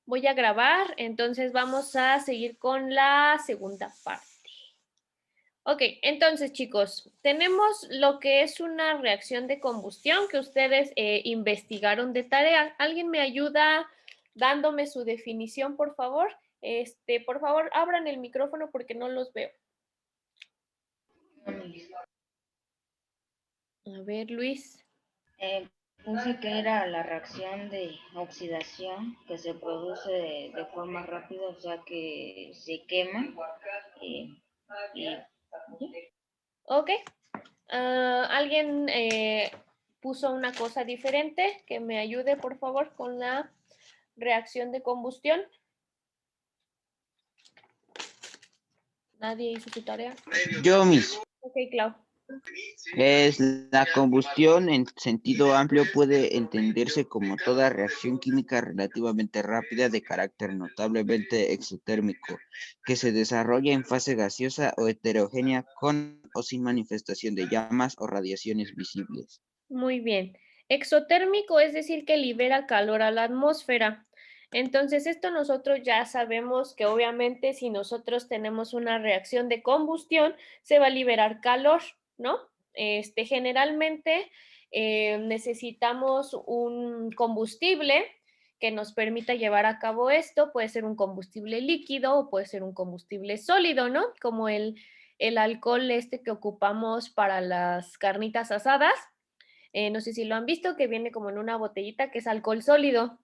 Voy a grabar, entonces vamos a seguir con la segunda parte. Ok, entonces chicos, tenemos lo que es una reacción de combustión que ustedes investigaron de tarea. ¿Alguien me ayuda dándome su definición, por favor? Por favor, abran el micrófono porque no los veo. A ver, Luis. Puse que era la reacción de oxidación que se produce de forma rápida, o sea que se quema y Ok. ¿Alguien puso una cosa diferente? Que me ayude, por favor, con la reacción de combustión. ¿Nadie hizo su tarea? Yo, Miss. Ok, Clau. Es la combustión en sentido amplio puede entenderse como toda reacción química relativamente rápida de carácter notablemente exotérmico, que se desarrolla en fase gaseosa o heterogénea con o sin manifestación de llamas o radiaciones visibles. Muy bien. Exotérmico es decir que libera calor a la atmósfera. Entonces, esto nosotros ya sabemos que obviamente si nosotros tenemos una reacción de combustión, se va a liberar calor, ¿no? Generalmente necesitamos un combustible que nos permita llevar a cabo esto. Puede ser un combustible líquido o puede ser un combustible sólido, ¿no? Como el alcohol que ocupamos para las carnitas asadas. No sé si lo han visto, que viene como en una botellita que es alcohol sólido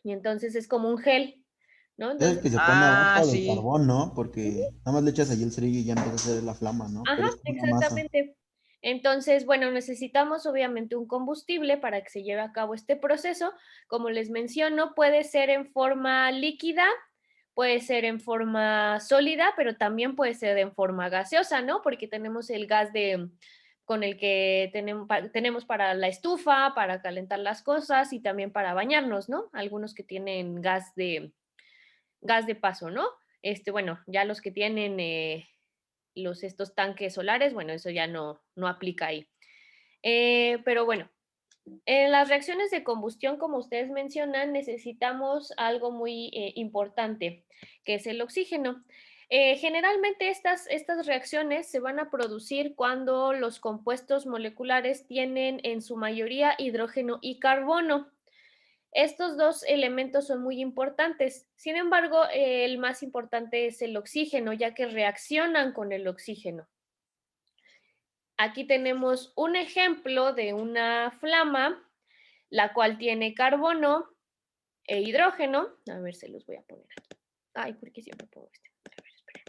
y entonces es como un gel, ¿no? Es el Entonces, que se pone Ah, abajo del sí. carbón, ¿no? Porque nada más le echas ahí el cerillo y ya empieza a hacer la flama, ¿no? ajá, Pero es como una masa. exactamente. Entonces, bueno, necesitamos obviamente un combustible para que se lleve a cabo este proceso. Como les menciono, puede ser en forma líquida, puede ser en forma sólida, pero también puede ser en forma gaseosa, ¿no? Porque tenemos el gas con el que tenemos para la estufa, para calentar las cosas y también para bañarnos, ¿no? Algunos que tienen gas de paso, ¿no? Bueno, ya los que tienen estos tanques solares, bueno, eso ya no aplica ahí. Pero bueno, en las reacciones de combustión, como ustedes mencionan, necesitamos algo muy importante, que es el oxígeno. Generalmente estas reacciones se van a producir cuando los compuestos moleculares tienen en su mayoría hidrógeno y carbono. Estos dos elementos son muy importantes. Sin embargo, el más importante es el oxígeno, ya que reaccionan con el oxígeno. Aquí tenemos un ejemplo de una flama, la cual tiene carbono e hidrógeno. A ver, se los voy a poner aquí. Ay, ¿por qué siempre pongo este? A ver, esperen.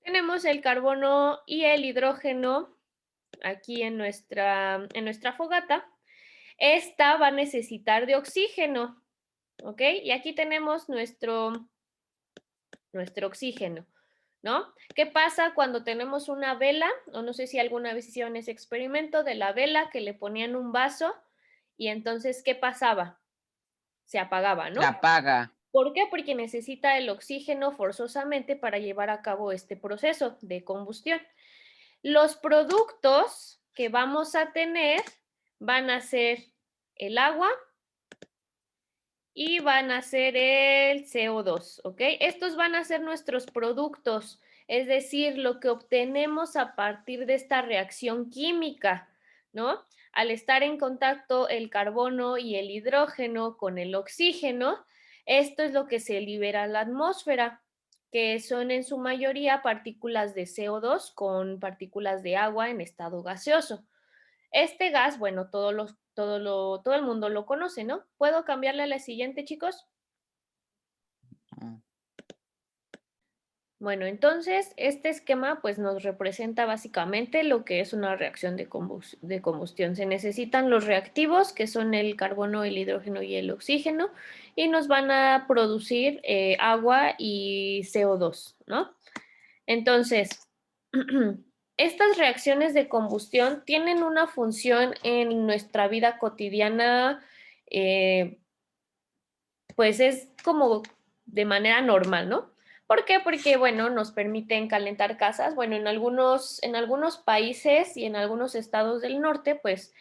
Tenemos el carbono y el hidrógeno aquí en nuestra fogata. Esta va a necesitar de oxígeno, ¿ok? Y aquí tenemos nuestro oxígeno, ¿no? ¿Qué pasa cuando tenemos una vela? O no sé si alguna vez hicieron ese experimento de la vela que le ponían un vaso y entonces, ¿qué pasaba? Se apagaba, Se ¿no? apaga. ¿Por qué? Porque necesita el oxígeno forzosamente para llevar a cabo este proceso de combustión. Los productos que vamos a tener van a ser el agua y van a ser el CO2, ¿ok? Estos van a ser nuestros productos, es decir, lo que obtenemos a partir de esta reacción química, ¿no? Al estar en contacto el carbono y el hidrógeno con el oxígeno, esto es lo que se libera a la atmósfera, que son en su mayoría partículas de CO2 con partículas de agua en estado gaseoso. Este gas, bueno, todo el mundo lo conoce, ¿no? ¿Puedo cambiarle a la siguiente, chicos? Ah, Bueno, entonces este esquema pues nos representa básicamente lo que es una reacción de combustión. Se necesitan los reactivos, que son el carbono, el hidrógeno y el oxígeno, y nos van a producir agua y CO2, ¿no? Entonces, estas reacciones de combustión tienen una función en nuestra vida cotidiana, eh, pues es como de manera normal, ¿no? ¿Por qué? Porque, bueno, nos permiten calentar casas. Bueno, en algunos países y en algunos estados del norte, pues,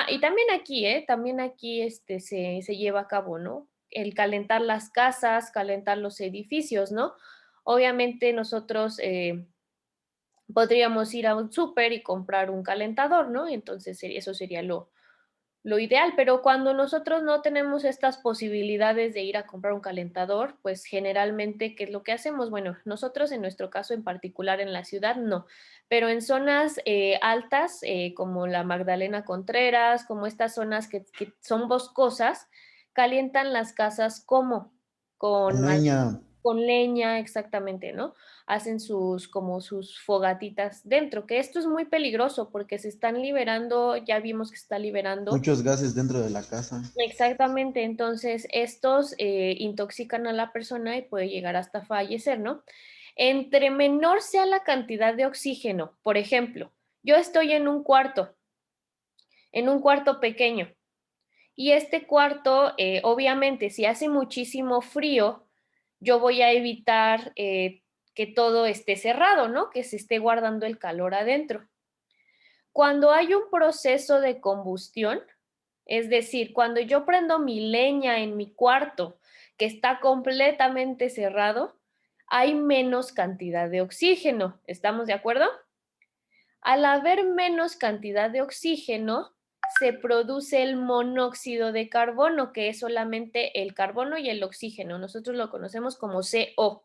y también aquí, También aquí se lleva a cabo, ¿no? el calentar las casas, calentar los edificios, ¿no? Obviamente nosotros podríamos ir a un súper y comprar un calentador, ¿no? Entonces eso sería lo ideal, pero cuando nosotros no tenemos estas posibilidades de ir a comprar un calentador, pues generalmente, ¿qué es lo que hacemos? Bueno, nosotros en nuestro caso en particular en la ciudad, no, pero en zonas altas, como la Magdalena Contreras, como estas zonas que son boscosas, calientan las casas como Con con leña. con leña, exactamente, ¿no? Hacen como sus fogatitas dentro, que esto es muy peligroso porque se están liberando, ya vimos que se está liberando. Muchos gases dentro de la casa. Exactamente, entonces estos intoxican a la persona y puede llegar hasta fallecer, ¿no? Entre menor sea la cantidad de oxígeno, por ejemplo, yo estoy en un cuarto pequeño, y este cuarto, obviamente, si hace muchísimo frío, yo voy a evitar que todo esté cerrado, ¿no? Que se esté guardando el calor adentro. Cuando hay un proceso de combustión, es decir, cuando yo prendo mi leña en mi cuarto, que está completamente cerrado, hay menos cantidad de oxígeno. ¿Estamos de acuerdo? Al haber menos cantidad de oxígeno, se produce el monóxido de carbono, que es solamente el carbono y el oxígeno. Nosotros lo conocemos como CO.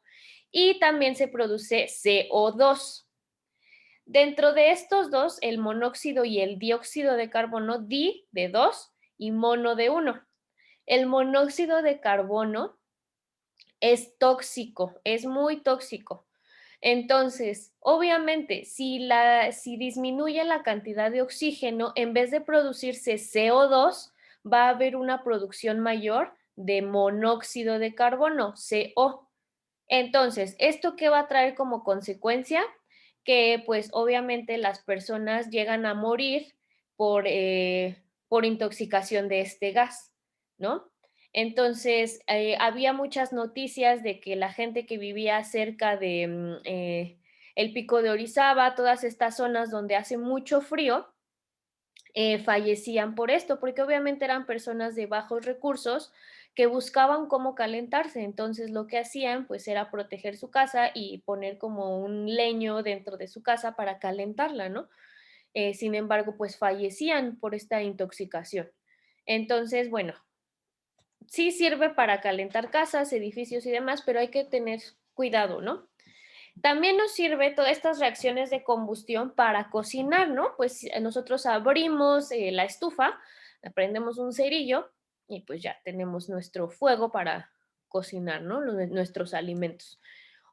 Y también se produce CO2. Dentro de estos dos, el monóxido y el dióxido de carbono, di de 2 y mono de 1. El monóxido de carbono es tóxico, es muy tóxico. Entonces, obviamente, si disminuye la cantidad de oxígeno, en vez de producirse CO2, va a haber una producción mayor de monóxido de carbono, CO. Entonces, ¿esto qué va a traer como consecuencia? Que pues obviamente las personas llegan a morir por intoxicación de este gas, ¿no? Entonces, había muchas noticias de que la gente que vivía cerca de el Pico de Orizaba, todas estas zonas donde hace mucho frío, fallecían por esto, porque obviamente eran personas de bajos recursos que buscaban cómo calentarse. Entonces lo que hacían pues era proteger su casa y poner como un leño dentro de su casa para calentarla, ¿no? Sin embargo, pues fallecían por esta intoxicación. Entonces, bueno, sí sirve para calentar casas, edificios y demás, pero hay que tener cuidado, ¿no? También nos sirve todas estas reacciones de combustión para cocinar, ¿no? Pues nosotros abrimos la estufa, prendemos un cerillo y pues ya tenemos nuestro fuego para cocinar, ¿no? Nuestros alimentos.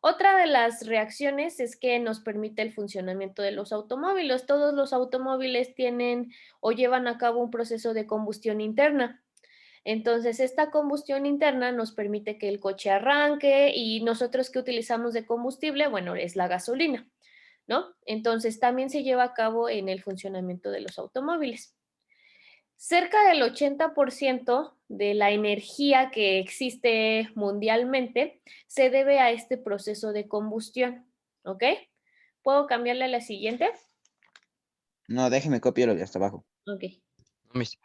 Otra de las reacciones es que nos permite el funcionamiento de los automóviles. Todos los automóviles tienen o llevan a cabo un proceso de combustión interna. Entonces, esta combustión interna nos permite que el coche arranque y nosotros que utilizamos de combustible, bueno, es la gasolina, ¿no? Entonces, también se lleva a cabo en el funcionamiento de los automóviles. Cerca del 80% de la energía que existe mundialmente se debe a este proceso de combustión, ¿ok? ¿Puedo cambiarle a la siguiente? No, déjeme copiarlo de hasta abajo. Ok. No, miss.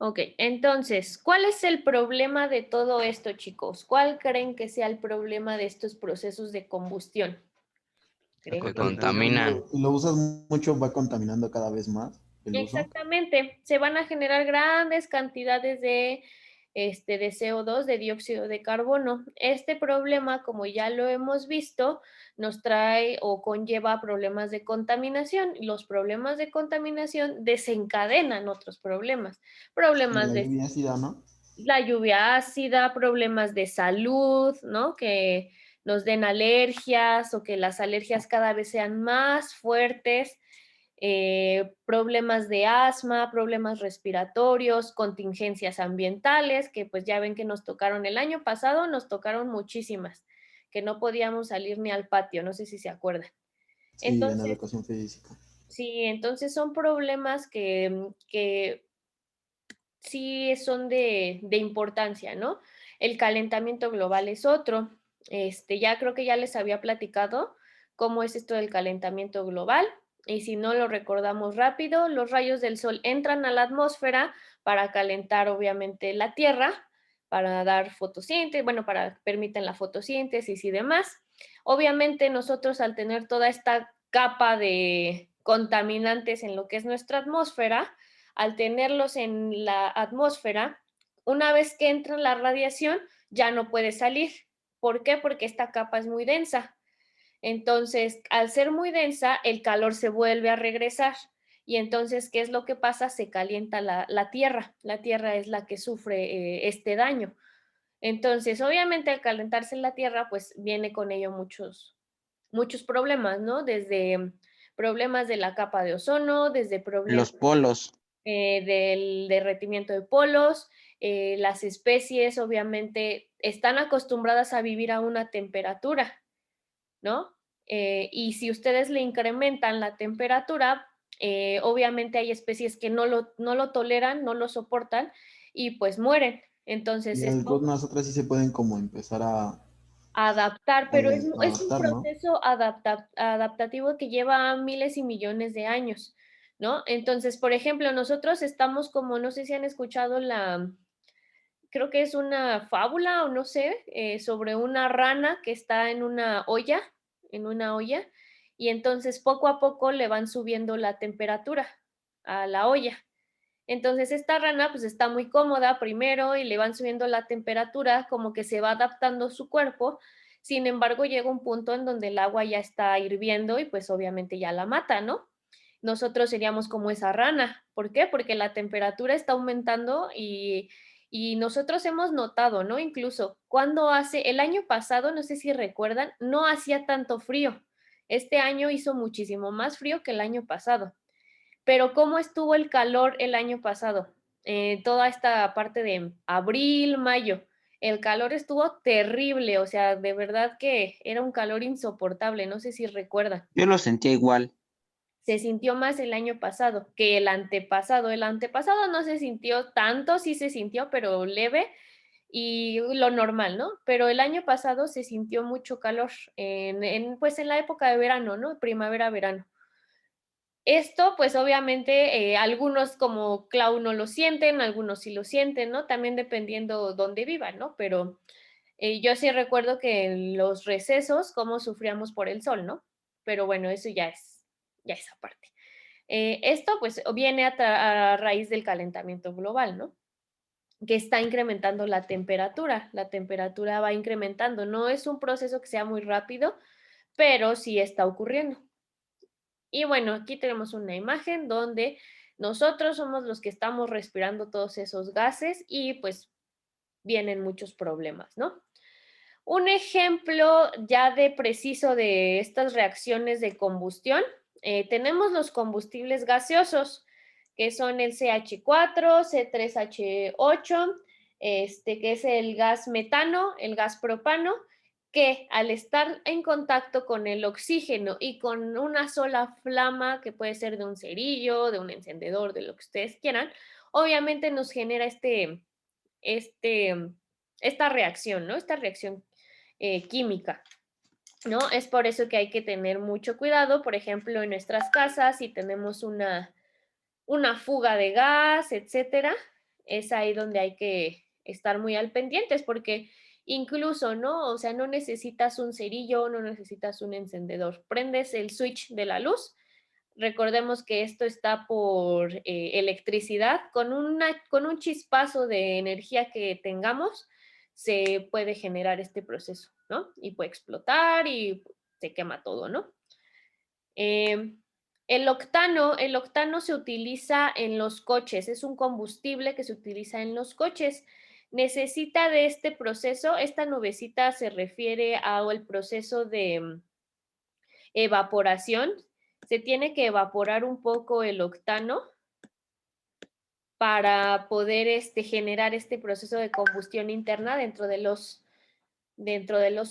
Ok, entonces, ¿cuál es el problema de todo esto, chicos? ¿Cuál creen que sea el problema de estos procesos de combustión? ¿Creen Que que- contaminan. Si lo usas mucho, va contaminando cada vez más el uso. Exactamente, se van a generar grandes cantidades de CO2, de dióxido de carbono. Este problema, como ya lo hemos visto, nos trae o conlleva problemas de contaminación. Los problemas de contaminación desencadenan otros problemas. Sí, Problemas la de lluvia ácida, ¿no? la lluvia ácida, problemas de salud, ¿no? Que nos den alergias o que las alergias cada vez sean más fuertes, problemas de asma, problemas respiratorios, contingencias ambientales, que pues ya ven que nos tocaron el año pasado, nos tocaron muchísimas, que no podíamos salir ni al patio, no sé si se acuerdan. Sí, en Entonces, educación física. sí, entonces son problemas que sí son de importancia, ¿no? El calentamiento global es otro. Ya creo que ya les había platicado cómo es esto del calentamiento global. Y si no lo recordamos rápido, los rayos del sol entran a la atmósfera para calentar obviamente la Tierra, para dar fotosíntesis, bueno, para permiten la fotosíntesis y demás. Obviamente nosotros al tener toda esta capa de contaminantes en lo que es nuestra atmósfera, al tenerlos en la atmósfera, una vez que entra la radiación, ya no puede salir. ¿Por qué? Porque esta capa es muy densa. Entonces, al ser muy densa, el calor se vuelve a regresar. Y entonces, ¿qué es lo que pasa? Se calienta la tierra. La tierra es la que sufre este daño. Entonces, obviamente, al calentarse la tierra, pues viene con ello muchos problemas, ¿no? Desde problemas de la capa de ozono, desde problemas Los polos. del derretimiento de polos. Las especies obviamente están acostumbradas a vivir a una temperatura, ¿no? Y si ustedes le incrementan la temperatura, obviamente hay especies que no lo toleran, no lo soportan y pues mueren. Entonces, Y esto algunas otras sí se pueden como empezar adaptar, pero a es un adaptar, ¿no? proceso adaptativo que lleva miles y millones de años, ¿no? Entonces, por ejemplo, nosotros estamos como, no sé si han escuchado creo que es una fábula o no sé, sobre una rana que está en una olla, y entonces poco a poco le van subiendo la temperatura a la olla. Entonces esta rana pues está muy cómoda primero y le van subiendo la temperatura, como que se va adaptando su cuerpo. Sin embargo, llega un punto en donde el agua ya está hirviendo y pues obviamente ya la mata, ¿no? Nosotros seríamos como esa rana. ¿Por qué? Porque la temperatura está aumentando y nosotros hemos notado, ¿no? Incluso cuando el año pasado, no sé si recuerdan, no hacía tanto frío. Este año hizo muchísimo más frío que el año pasado. Pero ¿cómo estuvo el calor el año pasado? Toda esta parte de abril, mayo, el calor estuvo terrible, o sea, de verdad que era un calor insoportable, no sé si recuerdan. Yo lo sentía igual. Se sintió más el año pasado que el antepasado. El antepasado no se sintió tanto, sí se sintió, pero leve y lo normal, ¿no? Pero el año pasado se sintió mucho calor pues en la época de verano, ¿no? Primavera, verano. Esto, pues obviamente, algunos como Clau no lo sienten, algunos sí lo sienten, ¿no? También dependiendo dónde vivan, ¿no? Pero yo sí recuerdo que en los recesos, cómo sufríamos por el sol, ¿no? Pero bueno, eso ya es aparte. Esto, pues, viene a raíz del calentamiento global, ¿no? Que está incrementando la temperatura va incrementando. No es un proceso que sea muy rápido, pero sí está ocurriendo. Y bueno, aquí tenemos una imagen donde nosotros somos los que estamos respirando todos esos gases y pues vienen muchos problemas, ¿no? Un ejemplo ya de preciso de estas reacciones de combustión, tenemos los combustibles gaseosos, que son el CH4, C3H8, que es el gas metano, el gas propano, que al estar en contacto con el oxígeno y con una sola flama, que puede ser de un cerillo, de un encendedor, de lo que ustedes quieran, obviamente nos genera esta reacción, ¿no? Esta reacción química, ¿no? Es por eso que hay que tener mucho cuidado, por ejemplo, en nuestras casas, si tenemos una fuga de gas, etcétera, es ahí donde hay que estar muy al pendientes, porque incluso, ¿no? O sea, no necesitas un cerillo, no necesitas un encendedor. Prendes el switch de la luz. Recordemos que esto está por electricidad. Con un chispazo de energía que tengamos, se puede generar este proceso, ¿no? Y puede explotar y se quema todo, ¿no? El octano se utiliza en los coches, es un combustible que se utiliza en los coches. Necesita de este proceso, esta nubecita se refiere al proceso de evaporación. Se tiene que evaporar un poco el octano para poder generar este proceso de combustión interna dentro de los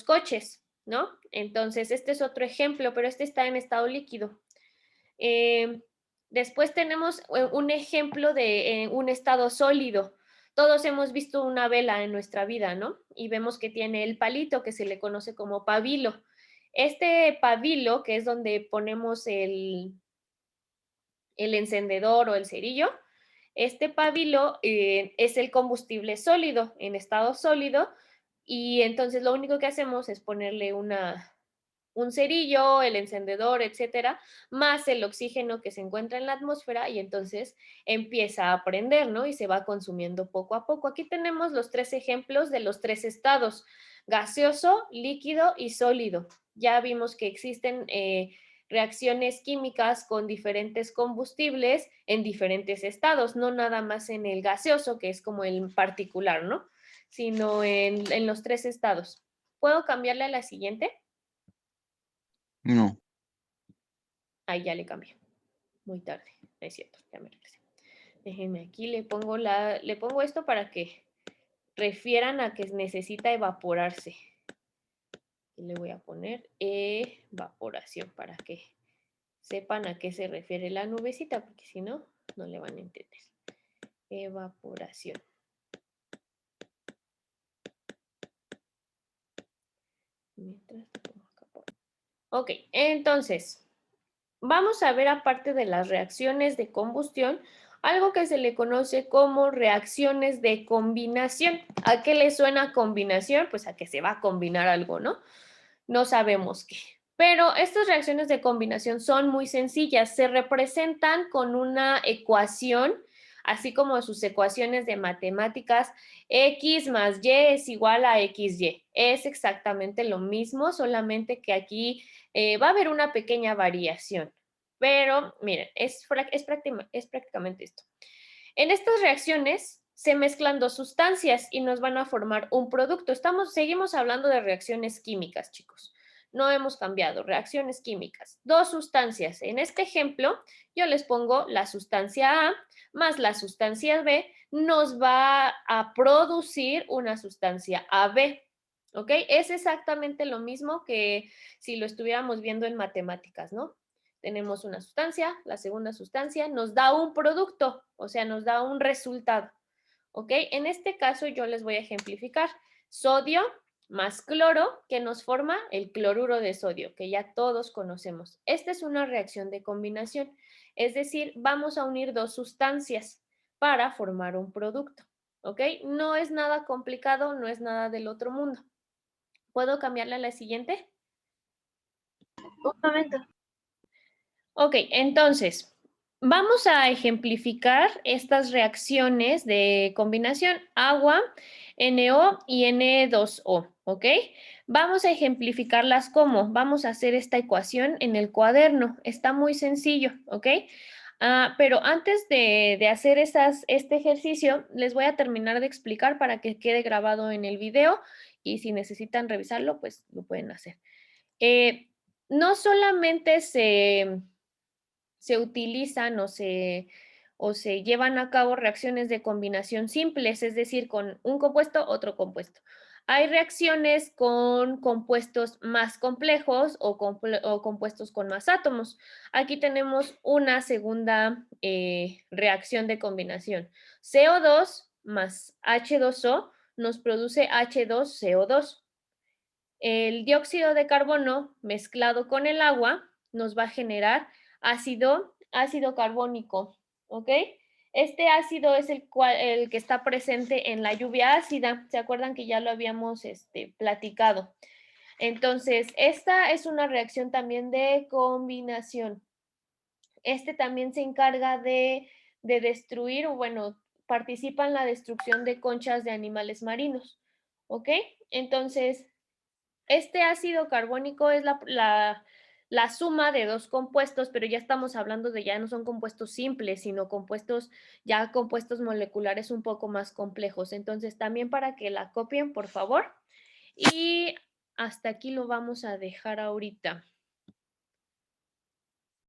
coches, ¿no? Entonces, este es otro ejemplo, pero este está en estado líquido. Después tenemos un ejemplo de un estado sólido. Todos hemos visto una vela en nuestra vida, ¿no? Y vemos que tiene el palito que se le conoce como pabilo. Este pabilo, que es donde ponemos el encendedor o el cerillo, Este pabilo es el combustible sólido, en estado sólido, y entonces lo único que hacemos es ponerle un cerillo, el encendedor, etcétera, más el oxígeno que se encuentra en la atmósfera y entonces empieza a prender, ¿no? Y se va consumiendo poco a poco. Aquí tenemos los 3 ejemplos de los 3 estados: gaseoso, líquido y sólido. Ya vimos que existen reacciones químicas con diferentes combustibles en diferentes estados, no nada más en el gaseoso, que es como el particular, ¿no? Sino en los 3 estados. ¿Puedo cambiarle a la siguiente? No. Ahí ya le cambié. Muy tarde. Es cierto, ya me regresé. Déjenme aquí, le pongo esto para que refieran a que necesita evaporarse. Y le voy a poner evaporación para que sepan a qué se refiere la nubecita, porque si no, no le van a entender. Evaporación. Ok, entonces, vamos a ver, aparte de las reacciones de combustión, algo que se le conoce como reacciones de combinación. ¿A qué le suena combinación? Pues a que se va a combinar algo, ¿no? No sabemos qué. Pero estas reacciones de combinación son muy sencillas. Se representan con una ecuación, así como sus ecuaciones de matemáticas. X más Y es igual a XY. Es exactamente lo mismo, solamente que aquí va a haber una pequeña variación. Pero miren, es prácticamente esto. En estas reacciones se mezclan dos sustancias y nos van a formar un producto. Seguimos hablando de reacciones químicas, chicos. No hemos cambiado, reacciones químicas. Dos sustancias. En este ejemplo, yo les pongo la sustancia A más la sustancia B, nos va a producir una sustancia AB. ¿Ok? Es exactamente lo mismo que si lo estuviéramos viendo en matemáticas, ¿no? Tenemos una sustancia, la segunda sustancia nos da un producto, o sea, nos da un resultado. ¿Ok? En este caso yo les voy a ejemplificar. Sodio más cloro, que nos forma el cloruro de sodio, que ya todos conocemos. Esta es una reacción de combinación, es decir, vamos a unir dos sustancias para formar un producto. ¿Ok? No es nada complicado, no es nada del otro mundo. ¿Puedo cambiarle a la siguiente? Un momento. Ok, entonces, vamos a ejemplificar estas reacciones de combinación agua, NO y N2O, ¿ok? Vamos a ejemplificarlas como, vamos a hacer esta ecuación en el cuaderno, está muy sencillo, ¿ok? Pero antes de hacer este ejercicio, les voy a terminar de explicar para que quede grabado en el video y si necesitan revisarlo, pues lo pueden hacer. No solamente se utilizan o se llevan a cabo reacciones de combinación simples, es decir, con un compuesto, otro compuesto. Hay reacciones con compuestos más complejos o compuestos con más átomos. Aquí tenemos una segunda reacción de combinación. CO2 más H2O nos produce H2CO2. El dióxido de carbono mezclado con el agua nos va a generar ácido carbónico, ¿ok? Este ácido es el que está presente en la lluvia ácida. ¿Se acuerdan que ya lo habíamos platicado? Entonces, esta es una reacción también de combinación. También se encarga de destruir, o bueno, participa en la destrucción de conchas de animales marinos, ¿ok? Entonces, este ácido carbónico es la suma de dos compuestos, pero ya estamos hablando de ya no son compuestos simples, sino compuestos moleculares un poco más complejos. Entonces, también para que la copien, por favor. Y hasta aquí lo vamos a dejar ahorita.